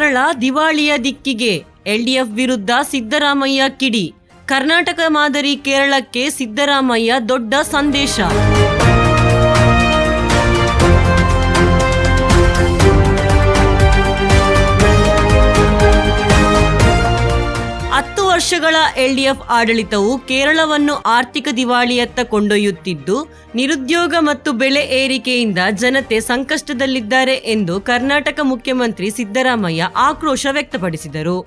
ಕೇರಳ ದಿವಾಳಿಯ ದಿಕ್ಕಿಗೆ, ಎಲ್ಡಿಎಫ್ ವಿರುದ್ಧ ಸಿದ್ದರಾಮಯ್ಯ ಕಿಡಿ. ಕರ್ನಾಟಕ ಮಾದರಿ ಕೇರಳಕ್ಕೆ ಸಿದ್ದರಾಮಯ್ಯ ದೊಡ್ಡ ಸಂದೇಶ. ವರ್ಷಗಳ ಎಲ್ಡಿಎಫ್ ಆಡಳಿತವು ಕೇರಳವನ್ನು ಆರ್ಥಿಕ ದಿವಾಳಿಯತ್ತ ಕೊಂಡೊಯ್ಯುತ್ತಿದ್ದು, ನಿರುದ್ಯೋಗ ಮತ್ತು ಬೆಲೆ ಏರಿಕೆಯಿಂದ ಜನತೆ ಸಂಕಷ್ಟದಲ್ಲಿದ್ದಾರೆ ಎಂದು ಕರ್ನಾಟಕ ಮುಖ್ಯಮಂತ್ರಿ ಸಿದ್ದರಾಮಯ್ಯ ಆಕ್ರೋಶ ವ್ಯಕ್ತಪಡಿಸಿದರು.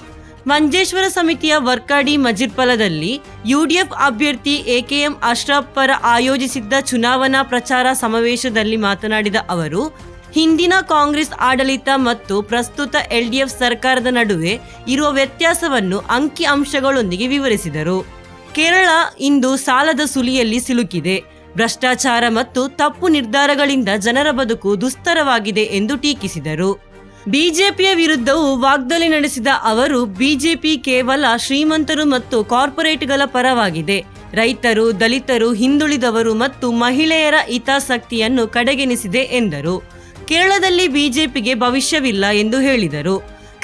ಮಂಜೇಶ್ವರ ಸಮಿತಿಯ ವರ್ಕಾಡಿ ಮಜಿರ್ಪಲದಲ್ಲಿ ಯುಡಿಎಫ್ ಅಭ್ಯರ್ಥಿ ಎಕೆಎಂ ಅಶ್ರಫ್ ಪರ ಆಯೋಜಿಸಿದ್ದ ಚುನಾವಣಾ ಪ್ರಚಾರ ಸಮಾವೇಶದಲ್ಲಿ ಮಾತನಾಡಿದ ಅವರು, ಹಿಂದಿನ ಕಾಂಗ್ರೆಸ್ ಆಡಳಿತ ಮತ್ತು ಪ್ರಸ್ತುತ ಎಲ್ಡಿಎಫ್ ಸರ್ಕಾರದ ನಡುವೆ ಇರುವ ವ್ಯತ್ಯಾಸವನ್ನು ಅಂಕಿ ಅಂಶಗಳೊಂದಿಗೆ ವಿವರಿಸಿದರು. ಕೇರಳ ಇಂದು ಸಾಲದ ಸುಳಿಯಲ್ಲಿ ಸಿಲುಕಿದೆ. ಭ್ರಷ್ಟಾಚಾರ ಮತ್ತು ತಪ್ಪು ನಿರ್ಧಾರಗಳಿಂದ ಜನರ ಬದುಕು ದುಸ್ತರವಾಗಿದೆ ಎಂದು ಟೀಕಿಸಿದರು. ಬಿಜೆಪಿಯ ವಿರುದ್ಧವೂ ವಾಗ್ದಾಳಿ ನಡೆಸಿದ ಅವರು, ಬಿಜೆಪಿ ಕೇವಲ ಶ್ರೀಮಂತರು ಮತ್ತು ಕಾರ್ಪೊರೇಟ್ಗಳ ಪರವಾಗಿದೆ. ರೈತರು, ದಲಿತರು, ಹಿಂದುಳಿದವರು ಮತ್ತು ಮಹಿಳೆಯರ ಹಿತಾಸಕ್ತಿಯನ್ನು ಕಡೆಗಣಿಸಿದೆ ಎಂದರು. ಕೇರಳದಲ್ಲಿ ಬಿಜೆಪಿಗೆ ಭವಿಷ್ಯವಿಲ್ಲ ಎಂದು ಹೇಳಿದರು.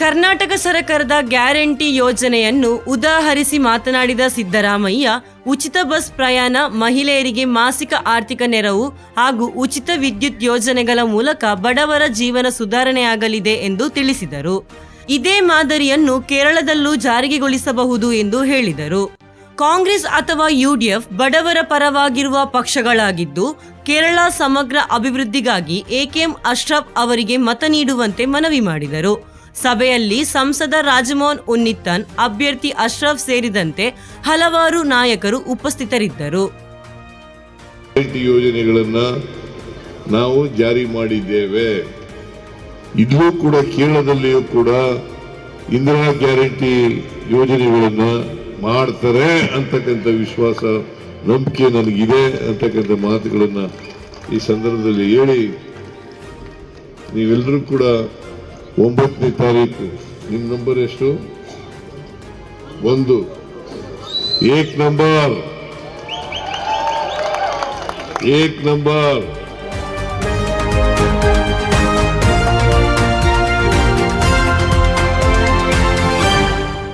ಕರ್ನಾಟಕ ಸರ್ಕಾರದ ಗ್ಯಾರಂಟಿ ಯೋಜನೆಯನ್ನು ಉದಾಹರಿಸಿ ಮಾತನಾಡಿದ ಸಿದ್ದರಾಮಯ್ಯ, ಉಚಿತ ಬಸ್ ಪ್ರಯಾಣ, ಮಹಿಳೆಯರಿಗೆ ಮಾಸಿಕ ಆರ್ಥಿಕ ನೆರವು ಹಾಗೂ ಉಚಿತ ವಿದ್ಯುತ್ ಯೋಜನೆಗಳ ಮೂಲಕ ಬಡವರ ಜೀವನ ಸುಧಾರಣೆಯಾಗಲಿದೆ ಎಂದು ತಿಳಿಸಿದರು. ಇದೇ ಮಾದರಿಯನ್ನು ಕೇರಳದಲ್ಲೂ ಜಾರಿಗೆಗೊಳಿಸಬಹುದು ಎಂದು ಹೇಳಿದರು. ಕಾಂಗ್ರೆಸ್ ಅಥವಾ ಯುಡಿಎಫ್ ಬಡವರ ಪರವಾಗಿರುವ ಪಕ್ಷಗಳಾಗಿದ್ದು, ಕೇರಳ ಸಮಗ್ರ ಅಭಿವೃದ್ಧಿಗಾಗಿ ಎಕೆಎಂ ಅಶ್ರಫ್ ಅವರಿಗೆ ಮತ ನೀಡುವಂತೆ ಮನವಿ ಮಾಡಿದರು. ಸಭೆಯಲ್ಲಿ ಸಂಸದ ರಾಜಮೋಹನ್ ಉನ್ನಿತ್ತನ್, ಅಭ್ಯರ್ಥಿ ಅಶ್ರಫ್ ಸೇರಿದಂತೆ ಹಲವಾರು ನಾಯಕರು ಉಪಸ್ಥಿತರಿದ್ದರು. ಯೋಜನೆಗಳನ್ನ ನಾವು ಜಾರಿ ಮಾಡಿದ್ದೇವೆ. ಇಲ್ಲೂ ಕೂಡ ಕೇರಳದಲ್ಲಿಯೂ ಕೂಡ ಇಂದಿರಾ ಗ್ಯಾರಂಟಿ ಯೋಜನೆಗಳನ್ನ ಮಾಡ್ತಾರೆ ಅಂತಕ್ಕಂಥ ವಿಶ್ವಾಸ, ನಂಬಿಕೆ ನನಗಿದೆ ಅಂತಕ್ಕಂಥ ಮಾತುಗಳನ್ನ ಈ ಸಂದರ್ಭದಲ್ಲಿ ಹೇಳಿ, ನೀವೆಲ್ಲರೂ ಕೂಡ 9ನೇ ತಾರೀಕು, ನಿಮ್ಮ ನಂಬರ್ ಎಷ್ಟು? 1 एक नंबर